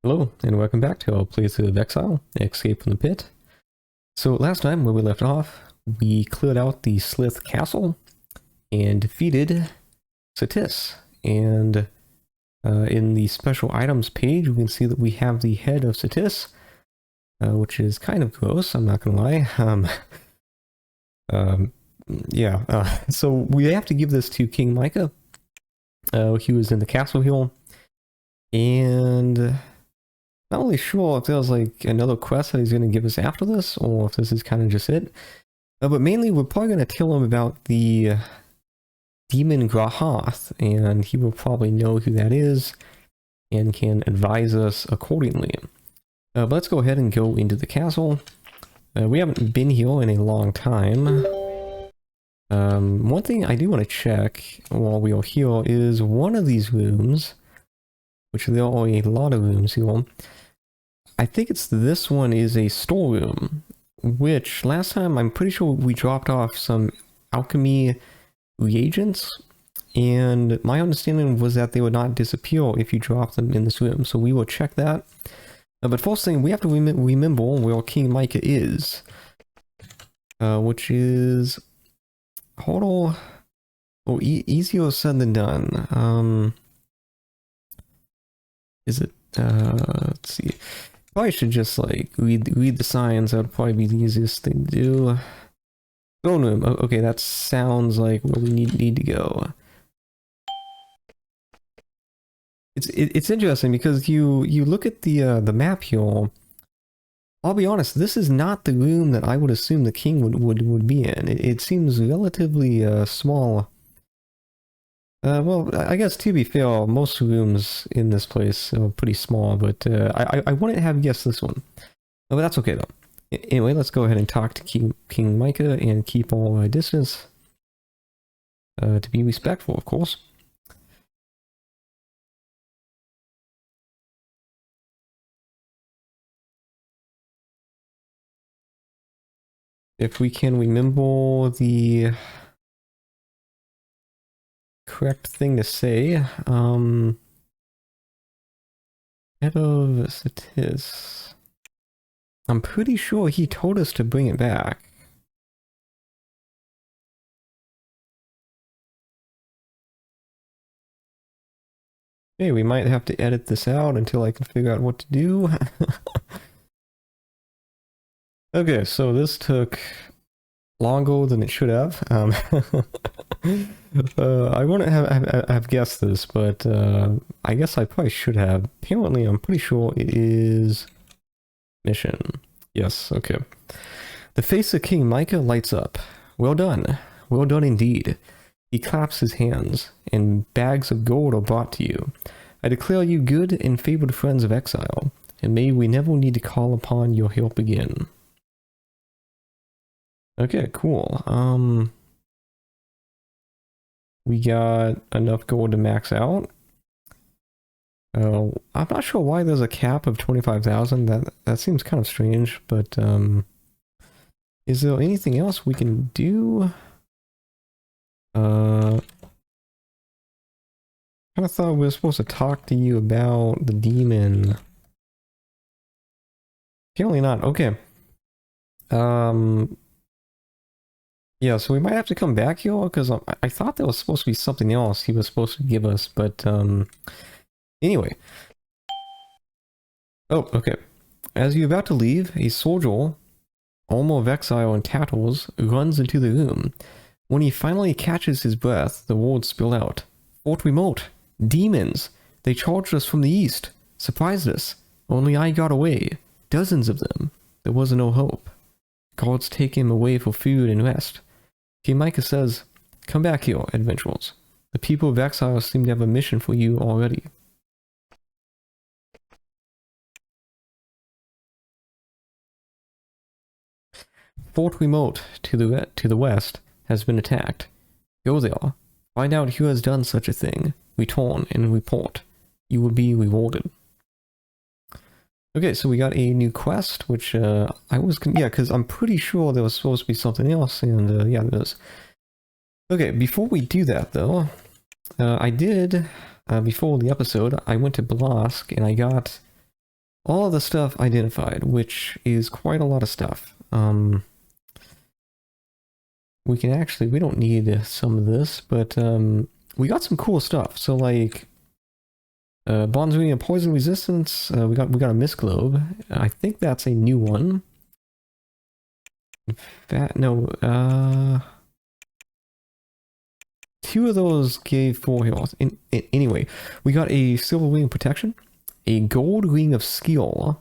Hello, and welcome back to our playthrough of Exile, Escape from the Pit. So last time, where we left off, we cleared out the Slith Castle and defeated Satis. And in the special items page, we can see that we have the head of Satis, which is kind of gross, I'm not gonna lie. So we have to give this to King Micah. He was in the castle hill, and not really sure if there's like another quest that he's going to give us after this, or if this is kind of just it. But mainly we're probably going to tell him about the demon Grah-Hoth, and he will probably know who that is and can advise us accordingly. But let's go ahead and go into the castle. We haven't been here in a long time. One thing I do want to check while we are here is one of these rooms, which there are a lot of rooms here. I think it's this one is a storeroom, which last time I'm pretty sure we dropped off some alchemy reagents, and my understanding was that they would not disappear if you drop them in this room, so we will check that. But first thing, we have to remember where King Micah is, which is easier said than done. Is it, let's see. Probably should just like read the signs. That would probably be the easiest thing to do. Throne room. Okay, that sounds like where we need to go. It's interesting because you look at the map here. I'll be honest, this is not the room that I would assume the king would be in. It seems relatively small. Well, I guess to be fair, most rooms in this place are pretty small, but I wouldn't have guessed this one. But that's okay though. Anyway, let's go ahead and talk to King Micah and keep our distance. To be respectful, of course. If we can remember the correct thing to say, head of Satis. I'm pretty sure he told us to bring it back. Okay, we might have to edit this out until I can figure out what to do. Okay, so this took longer than it should have. I wouldn't have guessed this, but I guess I probably should have. Apparently, I'm pretty sure it is mission. Yes, okay. The face of King Micah lights up. Well done. Well done indeed. He claps his hands, and bags of gold are brought to you. I declare you good and favored friends of Exile, and may we never need to call upon your help again. Okay, cool. We got enough gold to max out. I'm not sure why there's a cap of 25,000. That seems kind of strange, but is there anything else we can do? Kind of thought we were supposed to talk to you about the demon. Apparently not. Okay. Yeah, so we might have to come back here, because I thought there was supposed to be something else he was supposed to give us, but anyway. Oh, okay. As you're about to leave, a soldier, armor of exile and tattles, runs into the room. When he finally catches his breath, the words spill out. Fort Remote! Demons! They charged us from the east! Surprised us! Only I got away! Dozens of them! There was no hope. Guards take him away for food and rest. King Micah says, come back here, adventurers. The people of Exile seem to have a mission for you already. Fort Remote, to the west, has been attacked. Go there. Find out who has done such a thing. Return and report. You will be rewarded. Okay, so we got a new quest, which yeah, because I'm pretty sure there was supposed to be something else, and yeah, there is. Okay, before we do that though, I did, before the episode, I went to Blask and I got all of the stuff identified, which is quite a lot of stuff. We can actually, we don't need some of this, but we got some cool stuff. So like bonds and poison resistance, we got a mist globe. I think that's a new one. In fact, no, two of those gave 4 health. Anyway, we got a silver ring of protection, a gold ring of skill.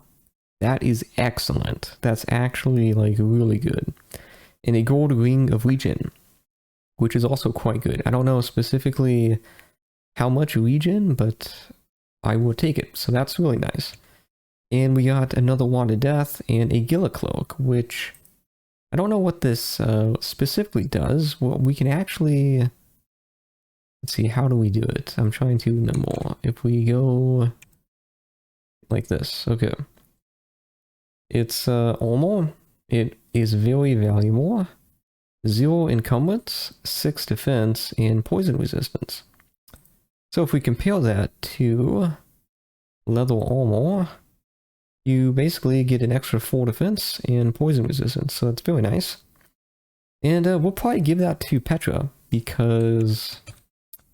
That is excellent. That's actually like really good. And a gold ring of regen, which is also quite good. I don't know specifically how much regen, but I will take it. So that's really nice. And we got another wand of death and a Gila cloak, which I don't know what this specifically does. Well, we can actually, let's see, how do we do it? I'm trying to remember. If we go like this, okay. It's armor. It is very valuable. 0 encumbrance, 6 defense, and poison resistance. So if we compare that to leather armor, you basically get an extra 4 defense and poison resistance. So that's very nice. And we'll probably give that to Petra because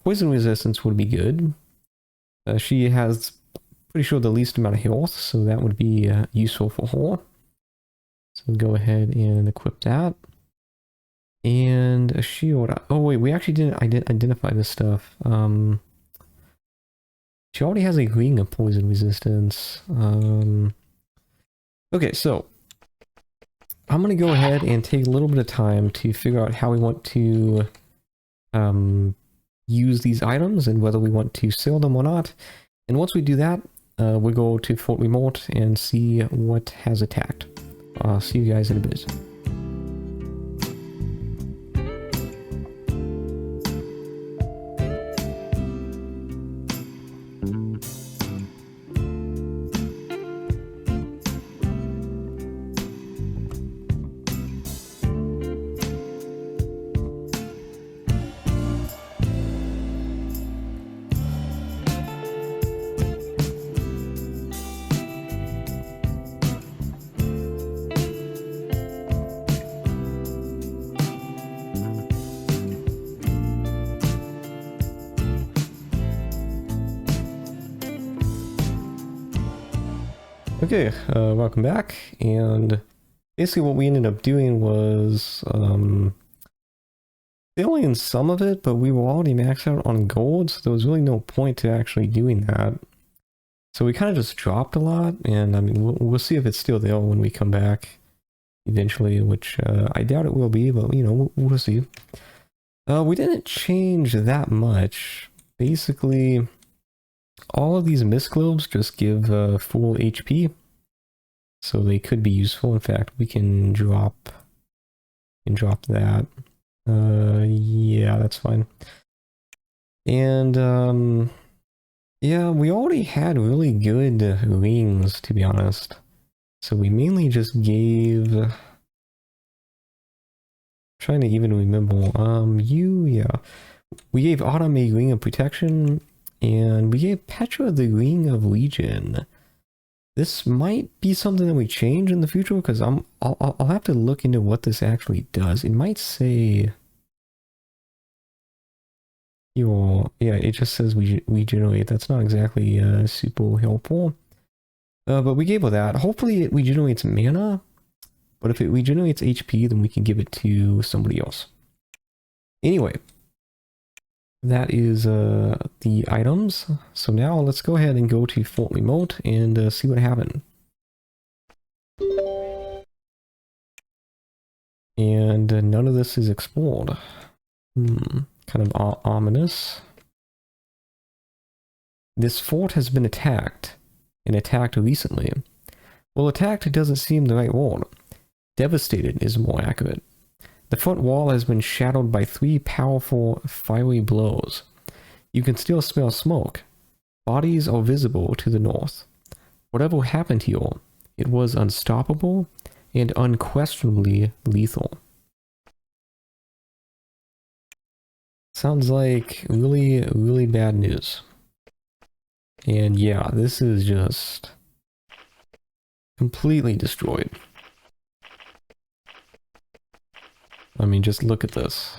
poison resistance would be good. She has pretty sure the least amount of health, so that would be useful for her. So go ahead and equip that. And a shield. Oh wait, we actually didn't identify this stuff. She already has a ring of poison resistance. Okay, so I'm gonna go ahead and take a little bit of time to figure out how we want to use these items and whether we want to sell them or not. And once we do that, we'll go to Fort Remote and see what has attacked. I'll see you guys in a bit. Okay, welcome back, and basically what we ended up doing was selling some of it, but we were already maxed out on gold, so there was really no point to actually doing that. So we kind of just dropped a lot, and I mean, we'll see if it's still there when we come back eventually, which I doubt it will be, but you know, we'll see. We didn't change that much. Basically, all of these mist globes just give full HP, so they could be useful. In fact, we can drop that. Yeah, that's fine. And yeah, we already had really good rings, to be honest. So we mainly just gave. Trying to even remember. Yeah, we gave Autumn a ring of protection. And we gave Petra the ring of Legion. This might be something that we change in the future because I'll have to look into what this actually does. It might say yeah, it just says we regenerate. That's not exactly super helpful. But we gave her that. Hopefully it regenerates mana. But if it regenerates HP, then we can give it to somebody else. Anyway. That is the items. So now let's go ahead and go to Fort Remote and see what happened. And none of this is explored. Kind of ominous. This fort has been attacked, and attacked recently. Well, attacked doesn't seem the right word. Devastated is more accurate. The front wall has been shadowed by 3 powerful, fiery blows. You can still smell smoke. Bodies are visible to the north. Whatever happened here, it was unstoppable and unquestionably lethal. Sounds like really, really bad news. And yeah, this is just Completely destroyed. I mean, just look at this.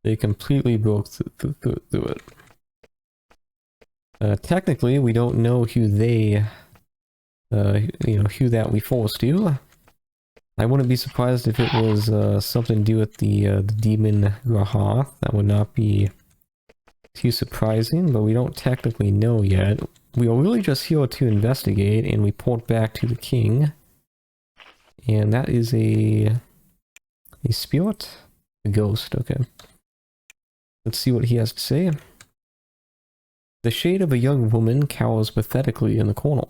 They completely broke through it. Technically, we don't know who they, who that we forced to. I wouldn't be surprised if it was something to do with the demon Grah-Hoth. That would not be too surprising, but we don't technically know yet. We are really just here to investigate and report back to the king. And that is a spirit? A ghost, okay. Let's see what he has to say. The shade of a young woman cowers pathetically in the corner.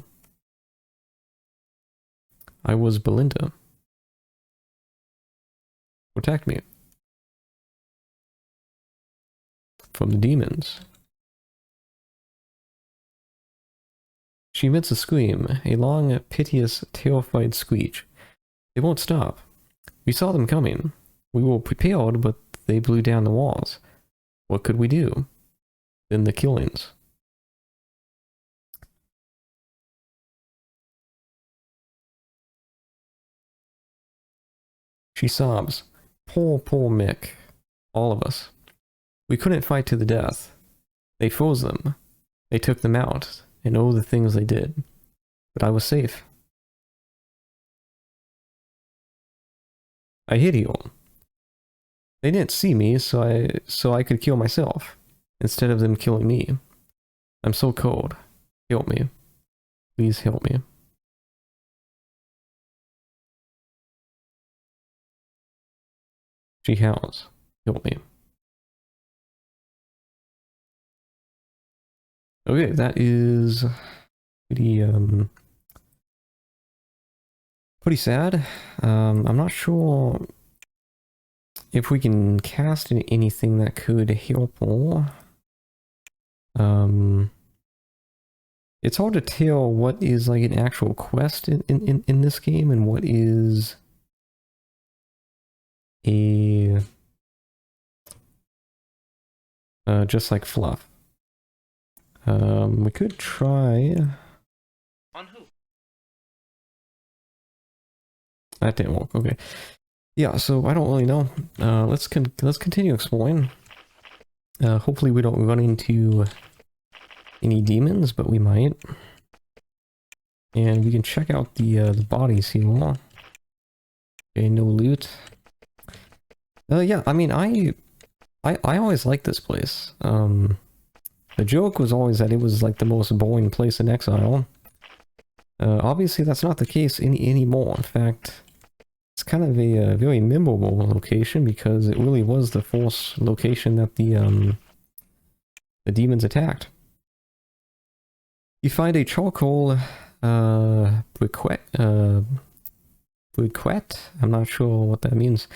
I was Belinda. Protect me. From the demons. She emits a scream, a long, piteous, terrified screech. They won't stop. We saw them coming. We were prepared, but they blew down the walls. What could we do? Then the killings. She sobs. Poor, poor Mick. All of us. We couldn't fight to the death. They froze them. They took them out, and oh, the things they did. But I was safe. I hid you. They didn't see me, so I could kill myself, instead of them killing me. I'm so cold. Help me. Please help me. She howls. Help me. Okay, that is pretty sad. I'm not sure if we can cast anything that could help all. It's hard to tell what is like an actual quest in this game and what is a just like fluff. We could try. On who? That didn't work. Okay. Yeah. So I don't really know. Let's continue exploring. Hopefully we don't run into any demons, but we might. And we can check out the bodies here. Okay, no loot. Yeah. I mean, I always liked this place. The joke was always that it was like the most boring place in Exile. Obviously that's not the case anymore. In fact, it's kind of a very memorable location because it really was the first location that the demons attacked. You find a charcoal briquette, I'm not sure what that means,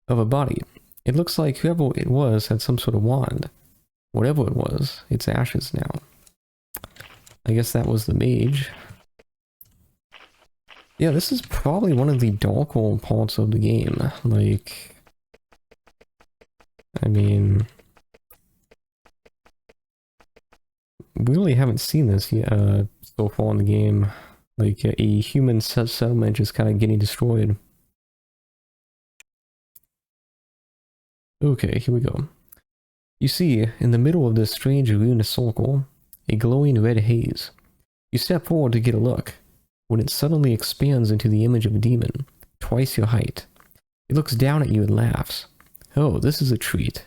of a body. It looks like whoever it was had some sort of wand. Whatever it was, it's ashes now. I guess that was the mage. Yeah, this is probably one of the darker parts of the game. Like, I mean, we really haven't seen this yet, so far in the game. Like, a human settlement just kind of getting destroyed. Okay, here we go. You see, in the middle of this strange lunar circle, a glowing red haze. You step forward to get a look, when it suddenly expands into the image of a demon, twice your height. It looks down at you and laughs. Oh, this is a treat.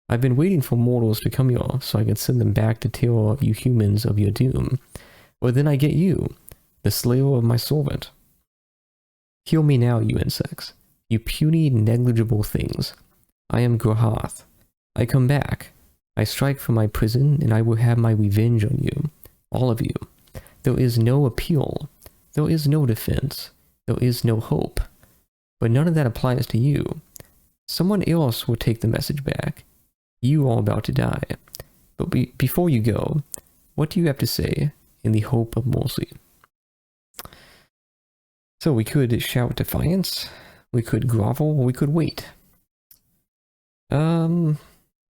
I've been waiting for mortals to come here so I can send them back to tell you humans of your doom. Or then I get you, the slayer of my servant. Kill me now, you insects. You puny, negligible things. I am Grah-Hoth. I come back. I strike from my prison, and I will have my revenge on you. All of you. There is no appeal. There is no defense. There is no hope. But none of that applies to you. Someone else will take the message back. You are about to die. But before you go, what do you have to say in the hope of mercy? So we could shout defiance. We could grovel. Or we could wait.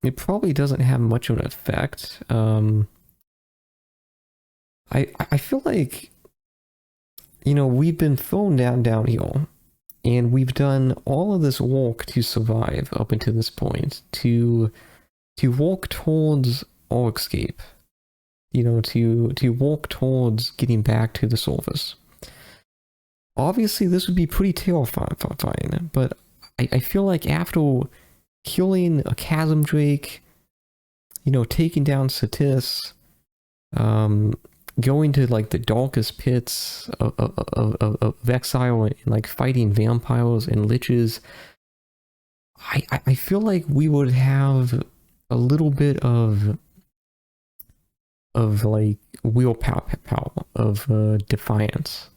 It probably doesn't have much of an effect. I feel like, you know, we've been thrown downhill, and we've done all of this walk to survive up until this point, to walk towards our escape, you know, to walk towards getting back to the surface. Obviously, this would be pretty terrifying, but I feel like after killing a chasm drake, you know, taking down Satis, going to like the darkest pits of Exile and like fighting vampires and liches, I feel like we would have a little bit of like willpower, of defiance.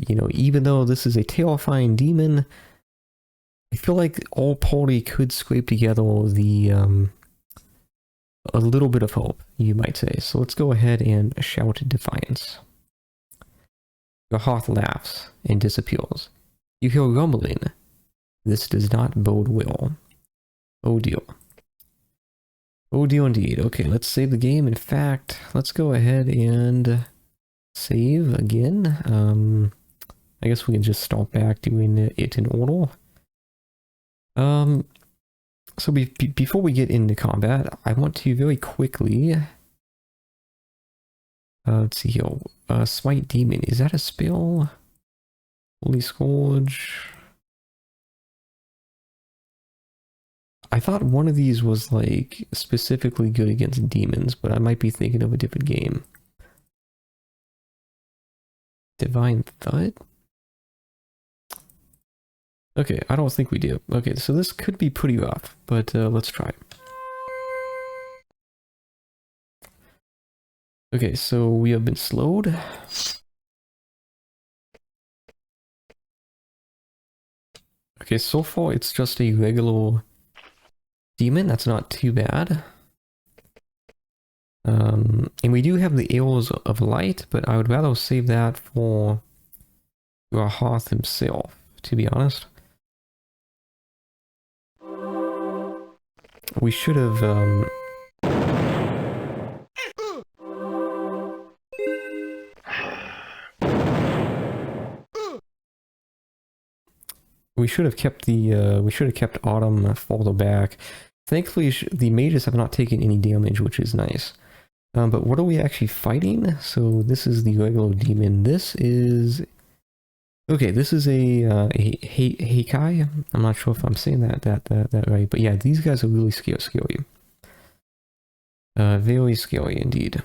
You know, even though this is a terrifying demon, I feel like all party could scrape together the a little bit of hope, you might say. So let's go ahead and shout defiance. Grah-Hoth laughs and disappears. You hear rumbling. This does not bode well. Oh dear. Oh dear indeed. Okay, let's save the game. In fact, let's go ahead and save again. I guess we can just start back doing it in order. So before we get into combat, I want to very quickly... let's see here. Smite Demon, is that a spell? Holy Scourge... I thought one of these was like specifically good against demons, but I might be thinking of a different game. Divine Thud? Okay, I don't think we do. Okay, so this could be pretty rough, but let's try. Okay, so we have been slowed. Okay, so far it's just a regular demon. That's not too bad. And we do have the Arrows of Light, but I would rather save that for Grah-Hoth himself, to be honest. We should have, we should have kept the, we should have kept Autumn further back. Thankfully, the mages have not taken any damage, which is nice. But what are we actually fighting? So this is the regular demon. This is... Okay, this is a Heikai. I'm not sure if I'm saying that right, but yeah, these guys are really scary. Very scary indeed.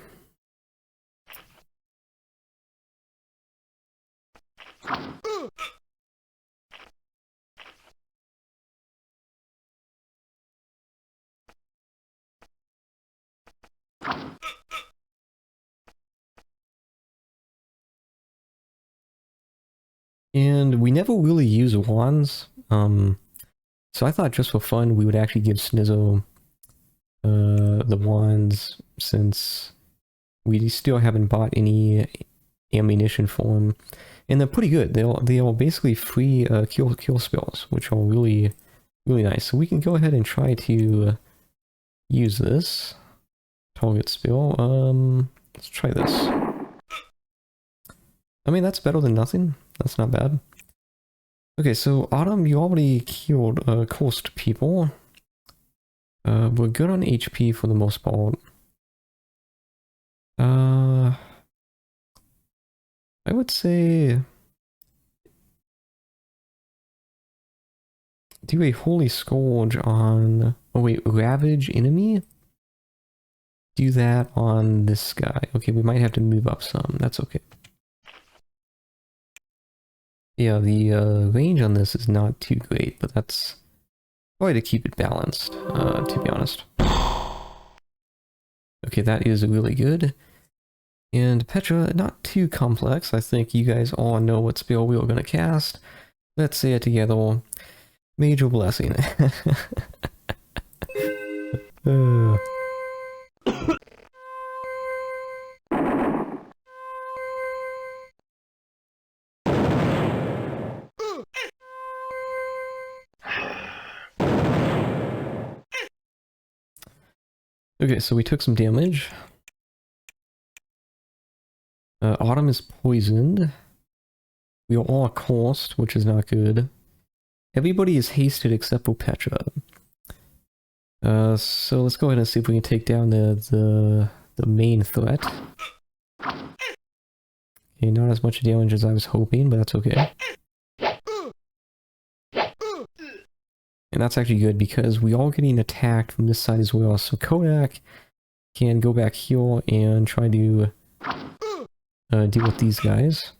And we never really use wands, so I thought just for fun we would actually give Snizzo the wands, since we still haven't bought any ammunition for him. And they're pretty good. They are basically free kill spells, which are really nice. So we can go ahead and try to use this target spell. Let's try this. I mean, that's better than nothing. That's not bad. Okay, so Autumn, you already killed coast people. We're good on HP for the most part. I would say do a Holy Scourge on... Oh wait, Ravage Enemy? Do that on this guy. Okay, we might have to move up some. That's okay. Yeah, the range on this is not too great, but that's probably to keep it balanced, to be honest. Okay, that is really good. And Petra, not too complex. I think you guys all know what spell we are going to cast. Let's say it together. Major Blessing. Okay, so we took some damage. Autumn is poisoned. We are all cursed, which is not good. Everybody is hasted except for Petra. So let's go ahead and see if we can take down the main threat. Okay, not as much damage as I was hoping, but that's okay. And that's actually good because we are getting attacked from this side as well. So Kodak can go back here and try to deal with these guys.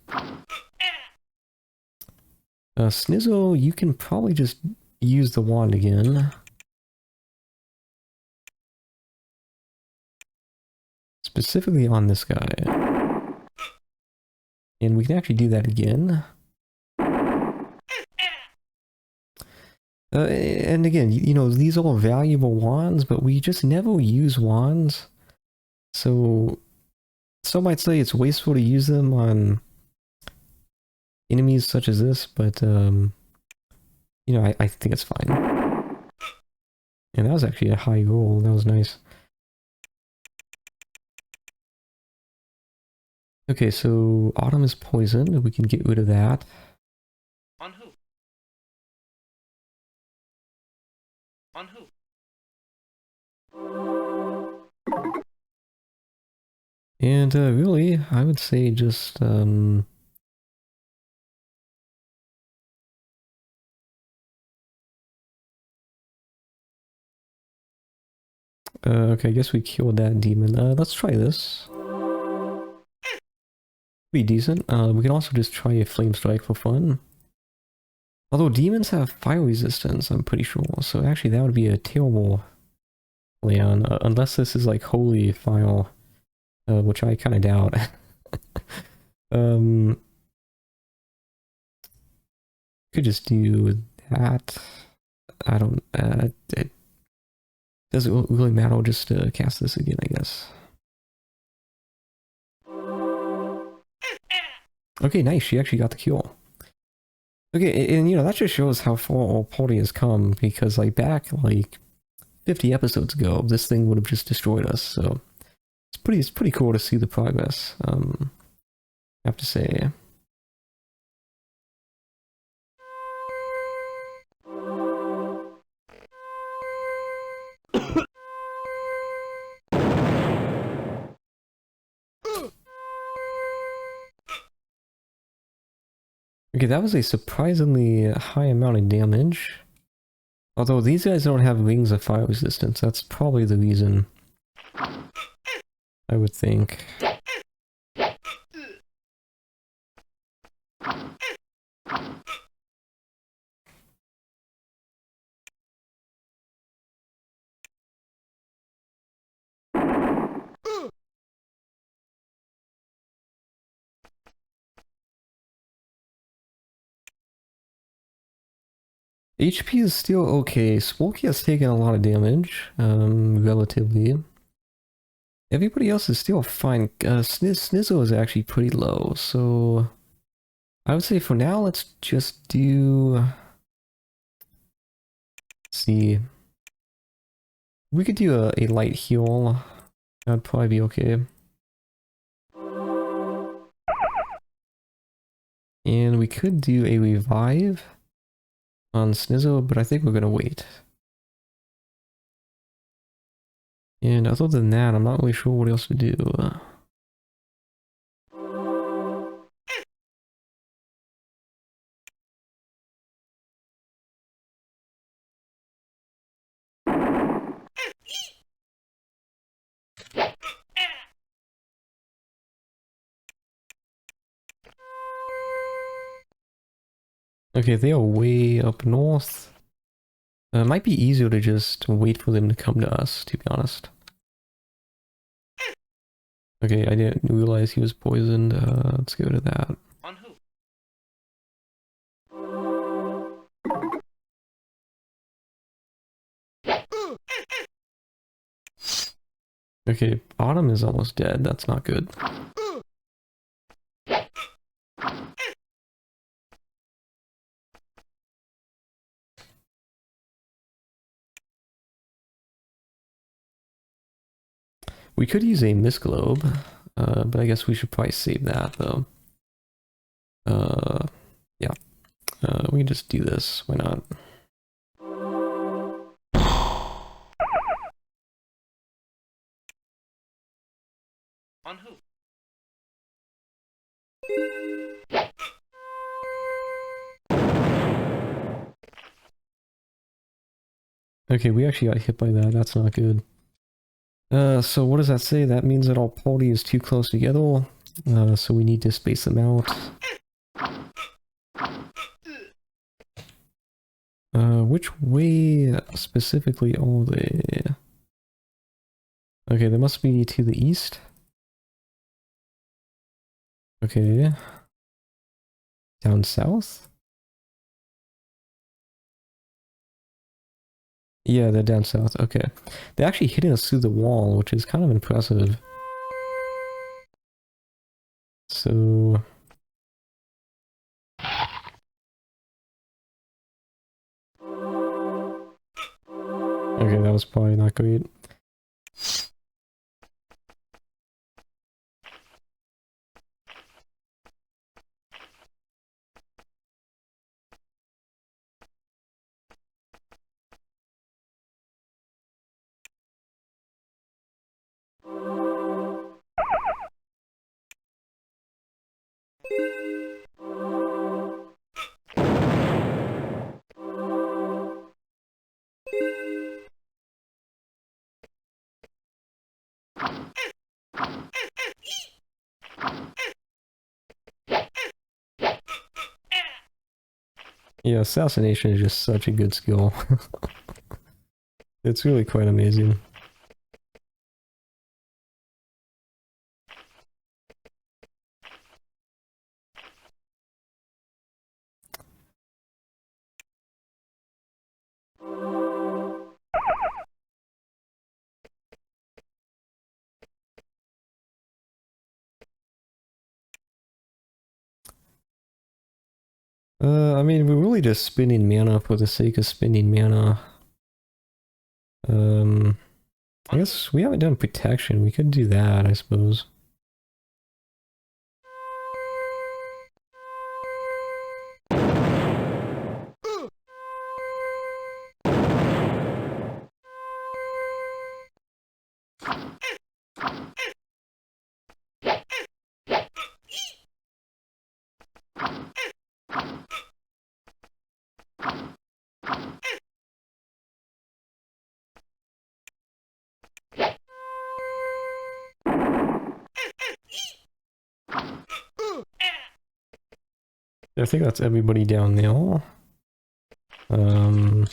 Snizzle, you can probably just use the wand again. Specifically on this guy. And we can actually do that again. And again, you know, these are all valuable wands, but we just never use wands. So, some might say it's wasteful to use them on enemies such as this, but, you know, I think it's fine. And that was actually a high roll, that was nice. Okay, so Autumn is poisoned, we can get rid of that. On who? On who? And really, I would say just, okay, I guess we killed that demon. Let's try this. Be decent. We can also just try a flame strike for fun. Although demons have fire resistance, I'm pretty sure. So actually that would be a terrible plan. Unless this is like holy fire. Which I kind of doubt. Could just do that. I don't... it doesn't really matter. I'll just cast this again, I guess. Okay, nice. She actually got the kill. Okay, and you know, that just shows how far our party has come, because like back like 50 episodes ago, this thing would have just destroyed us, so it's pretty cool to see the progress, I have to say. Okay, that was a surprisingly high amount of damage. Although these guys don't have rings of fire resistance, that's probably the reason, I would think. HP is still okay. Splorky has taken a lot of damage, relatively. Everybody else is still fine. Snizzle is actually pretty low, so I would say for now, let's just do... Let's see. We could do a light heal. That'd probably be okay. And we could do a revive on Snizzle, but I think we're gonna wait. And other than that, I'm not really sure what else to do. Okay, they are way up north. It might be easier to just wait for them to come to us, to be honest. Okay, I didn't realize he was poisoned. Let's go to that. On who? Okay, Autumn is almost dead. That's not good. We could use a Mist Globe. But I guess we should probably save that though. Yeah. We can just do this. Why not? On who? Okay, we actually got hit by that. That's not good. So what does that say? That means that our party is too close together. So we need to space them out. Which way specifically are they? Okay, they must be to the east. Okay. Down south? Yeah, they're down south. Okay. They're actually hitting us through the wall, which is kind of impressive. So... Okay, that was probably not great. Yeah, assassination is just such a good skill. It's really quite amazing. I mean, we're really just spending mana for the sake of spending mana. I guess we haven't done protection. We could do that, I suppose. I think that's everybody down there. There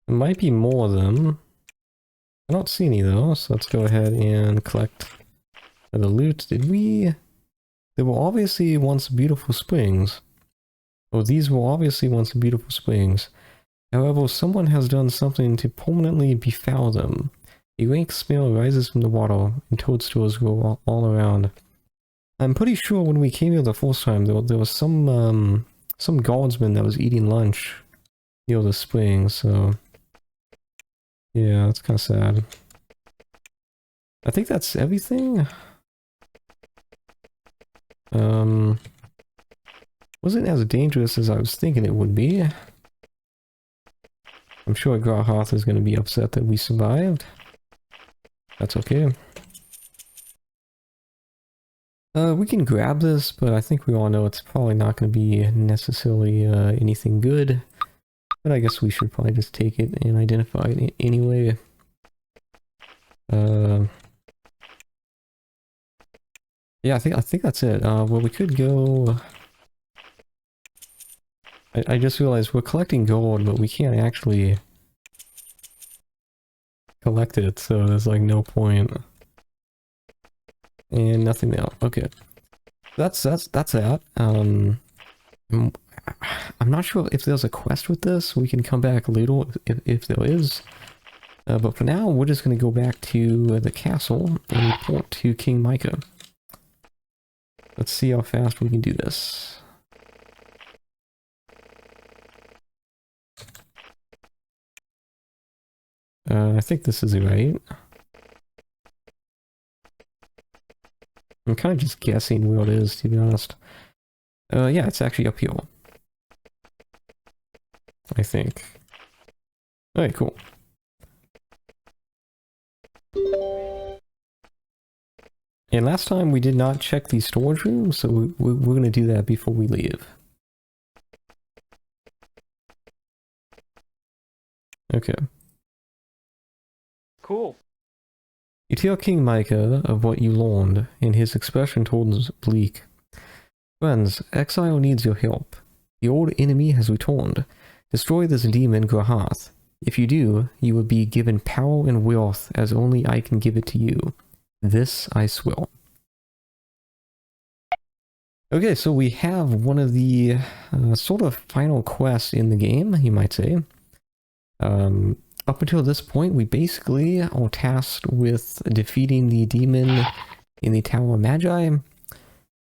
might be more of them. I don't see any though, so let's go ahead and collect the loot. Did we... There were obviously once beautiful springs. Oh, these were obviously once beautiful springs. However, someone has done something to permanently befoul them. A rank smell rises from the water, and toadstools grow all around. I'm pretty sure when we came here the first time, there was some guardsman that was eating lunch near the spring, so... Yeah, that's kind of sad. I think that's everything. Wasn't as dangerous as I was thinking it would be. I'm sure Grah-Hoth is going to be upset that we survived. That's okay. We can grab this, but I think we all know it's probably not going to be necessarily anything good. But I guess we should probably just take it and identify it anyway. Yeah, I think that's it. Well, we could go... I just realized we're collecting gold, but we can't actually collect it, so there's like no point. And nothing else. Okay. That's that. I'm not sure if there's a quest with this. We can come back later if there is. But for now, we're just going to go back to the castle and report to King Micah. Let's see how fast we can do this. I think this is right. I'm kind of just guessing where it is, to be honest. Yeah, it's actually up here. I think. Alright, cool. And last time we did not check the storage room, so we're going to do that before we leave. Okay. Cool. You tell King Micah of what you learned, and his expression towards Bleak. Friends, Exile needs your help. The old enemy has returned. Destroy this demon Grah-Hoth. If you do, you will be given power and wealth as only I can give it to you. This I swear. Okay, so we have one of the sort of final quests in the game, you might say. Up until this point, we basically are tasked with defeating the demon in the Tower of Magi.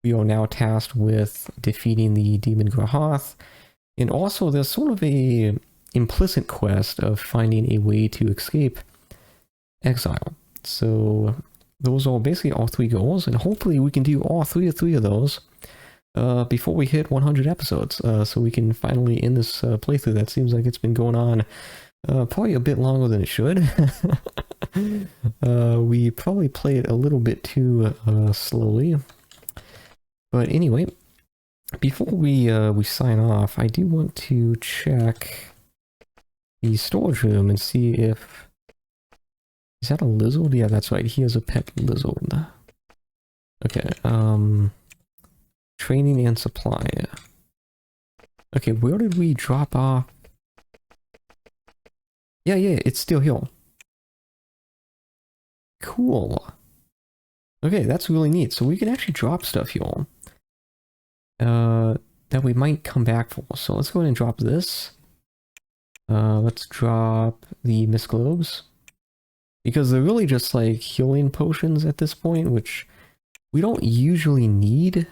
We are now tasked with defeating the demon Grah-Hoth. And also there's sort of a implicit quest of finding a way to escape Exile. So those are basically all three goals, and hopefully we can do all three of those before we hit 100 episodes, so we can finally end this playthrough that seems like it's been going on probably a bit longer than it should. We probably played a little bit too slowly. But anyway, before we sign off, I do want to check the storage room and see if... Is that a lizard? Yeah, that's right. He has a pet lizard. Okay, training and supply. Okay, where did we drop off? Yeah, it's still here. Cool. Okay, that's really neat. So we can actually drop stuff here. That we might come back for. So let's go ahead and drop this. Let's drop the Mist Globes. Because they're really just like healing potions at this point, which we don't usually need.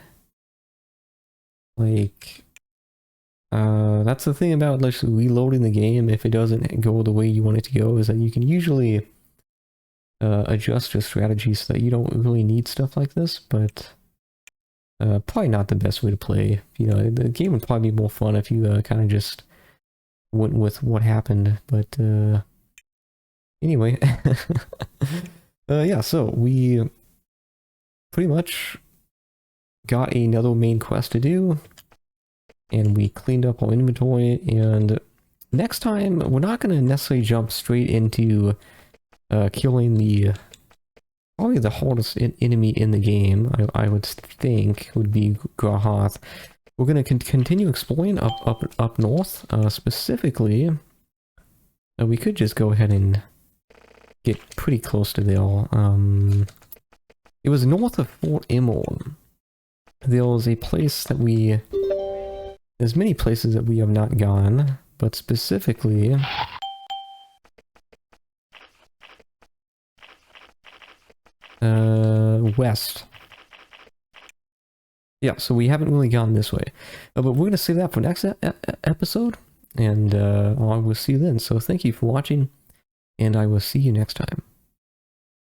Like, that's the thing about like reloading the game. If it doesn't go the way you want it to go, is that you can usually adjust your strategy so that you don't really need stuff like this, but probably not the best way to play. You know, the game would probably be more fun if you kind of just went with what happened, but anyway. Yeah, so we pretty much got another main quest to do, and we cleaned up our inventory, and next time we're not going to necessarily jump straight into killing the probably the hardest enemy in the game. I would think would be Grah-Hoth. We're going to continue exploring up north. Specifically, we could just go ahead and get pretty close to there. It was north of Fort Emerald. There was a place that we... There's many places that we have not gone, but specifically... west. Yeah, so we haven't really gone this way. But we're going to save that for next episode, and I will see you then. So thank you for watching, and I will see you next time.